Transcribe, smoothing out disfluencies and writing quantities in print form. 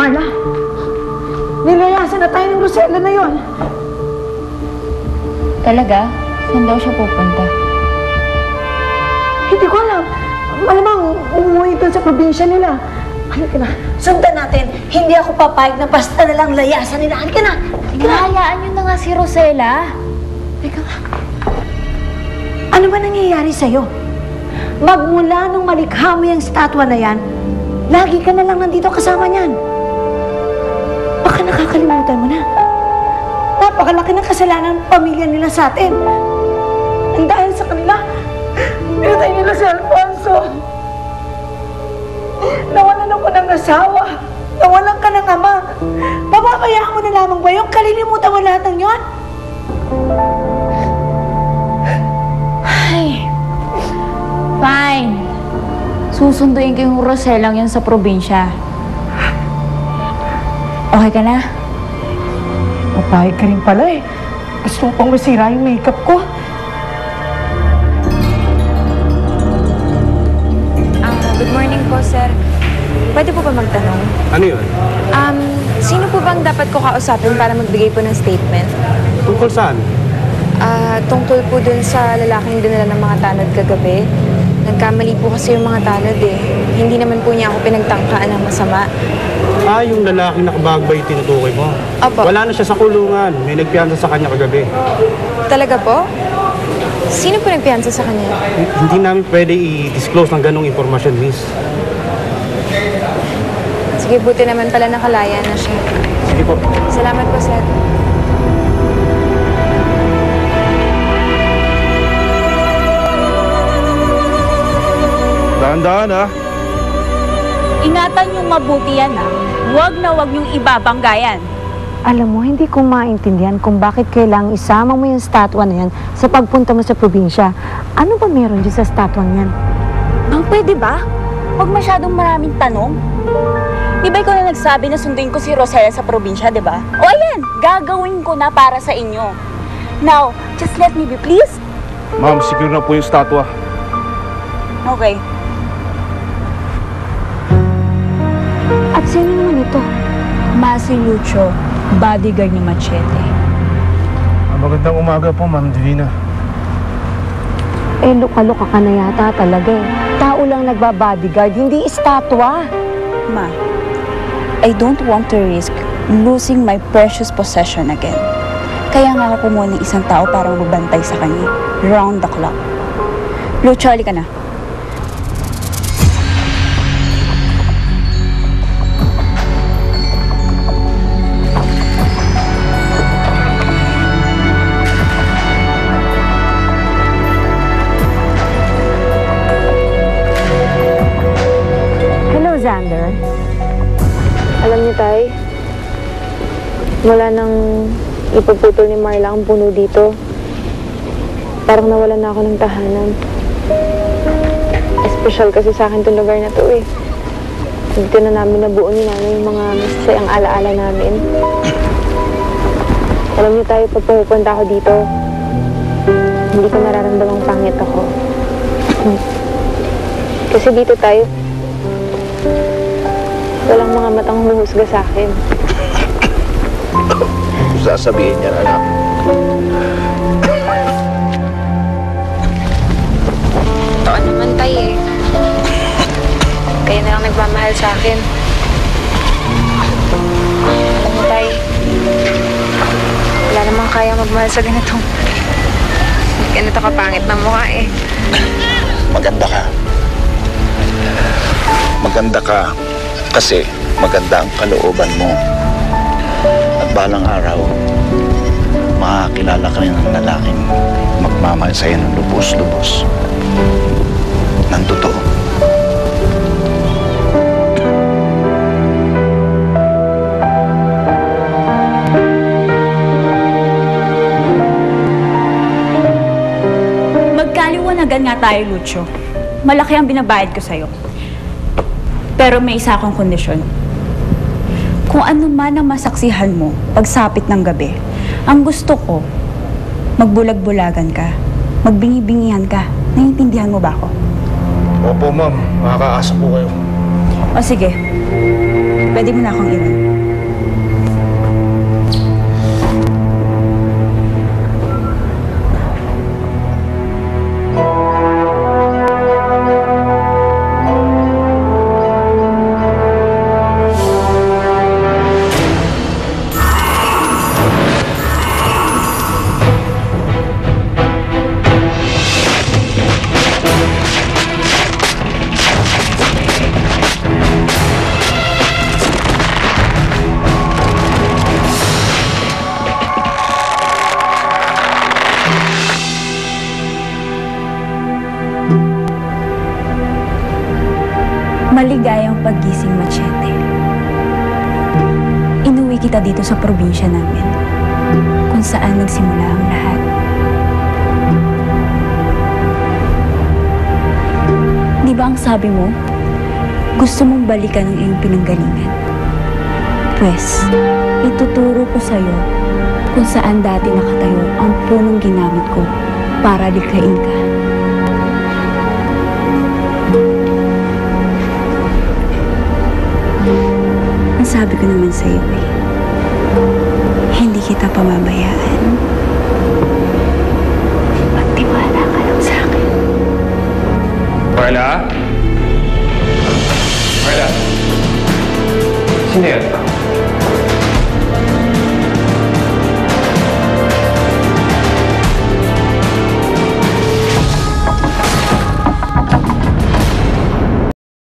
Marla, nilayasan na tayo ng Rosella na yon. Talaga? Saan daw siya pupunta? Hindi ko alam. Malamang umuwi doon sa probinsya nila. Halika na, sundan natin. Hindi ako papayag na basta na lang layasan nila. Halika na! Halika na! Hayaan niyo na nga si Rosella. Halika nga. Ano ba nangyayari sa'yo? Magmula nung malikha mo yung statwa na yan, lagi ka na lang nandito kasama niyan. Baka nakakalimutan mo na. Napakalaki ng kasalanan ng pamilya nila sa atin. Ang dahil sa kanila, pinatay nila si Alfonso. Nawalan ako ng asawa. Nawalan ka ng ama. Papabayaan mo na lamang ba yung kalilimutan mo lahat ng yon? Ay, fine. Susunduin ko yung Rosellang yan sa probinsya. Okay ka na? Papayag ka rin pala eh. Gusto ko pang masira yung makeup ko. Good morning po, sir. Pwede po ba magtanong? Ano yun? Sino po bang dapat ko kausapin para magbigay po ng statement? Tungkol saan? Tungkol po dun sa lalaking dinala ng mga tanod kagabi. Nagkamali po kasi yung mga tanod eh. Hindi naman po niya ako pinagtangkaan ng masama. Yung lalaki nakabagbay tinutukoy mo? Opo. Wala na siya sa kulungan. May nagpiyansa sa kanya kagabi. Talaga po? Sino po nagpiyansa sa kanya? Hindi namin pwede i-disclose ng ganong informasyon, miss. Sige, buti naman pala nakalaya na siya. Sige po. Salamat po, sir. Dahan-dahan, ha? Ingatan yung mabuti yan, ha? Huwag na huwag yung ibabangga yan. Alam mo, hindi ko maintindihan kung bakit kailangang isama mo yung statwa na yan sa pagpunta mo sa probinsya. Ano ba meron dyan sa statwa yan? Bang, pwede ba? Huwag masyadong maraming tanong. Di ba ikaw na nagsabi na sunduin ko si Rosella sa probinsya, di ba? O ayan, gagawin ko na para sa inyo. Now, just let me be, please. Ma'am, secure na po yung statwa. Okay. At sino naman ito? Masi Lucho, bodyguard ni Machete. Magandang umaga po, Ma'am Divina. Eh, luka-luka ka na yata talaga eh. Tao lang nagbabodyguard, hindi estatwa. Ma, I don't want to risk losing my precious possession again. Kaya nga ako kumuha ng isang tao para magbantay sa kanya. Round the clock. Lucho, halika na. Xander, alam niyo tay, wala nang ipuputol ni Marla ang puno dito. Parang nawalan na ako ng tahanan. Espesyal kasi sa akin itong lugar na to eh. Dito na namin nabuo ni nanay yung mga masasayang alaala namin. Alam niyo tayo, pag pupunta ako dito, hindi ko nararamdamang pangit ako. Kasi dito tayo, walang mga matang huhusga sa akin. Sasabihin niya, anak. Totoo naman tayo eh. Kayo na lang nagmamahal sa akin. Alam mo tayo, wala namang kaya magmahal sa ganitong kapangit na mukha eh. Maganda ka. Maganda ka kasi maganda ang kalooban mo. At balang araw, makakilala ka rin ng lalaking magmamahal sa'yo ng lubos-lubos. Nang totoo. Magkaliwanagan nga tayo, Lucho. Malaki ang binabayad ko sa'yo. Pero may isa akong kondisyon. Kung ano man ang masaksihan mo pagsapit ng gabi, ang gusto ko, magbulag-bulagan ka, magbingi-bingihan ka. Naiintindihan mo ba ako? Opo, Ma'am. Makakaasa po kayo. O sige, Pwede mo na akong iwan. Maligayang paggising, Machete. Inuwi kita dito sa probinsya namin, kung saan nagsimula ang lahat. Di ba ang sabi mo, gusto mong balikan ang iyong pinanggalingan? Pwes, ituturo ko sa'yo kung saan dati nakatayo ang punong ginamit ko para likhain ka. Ang sabi ko naman sa'yo hindi kita pamabayaan.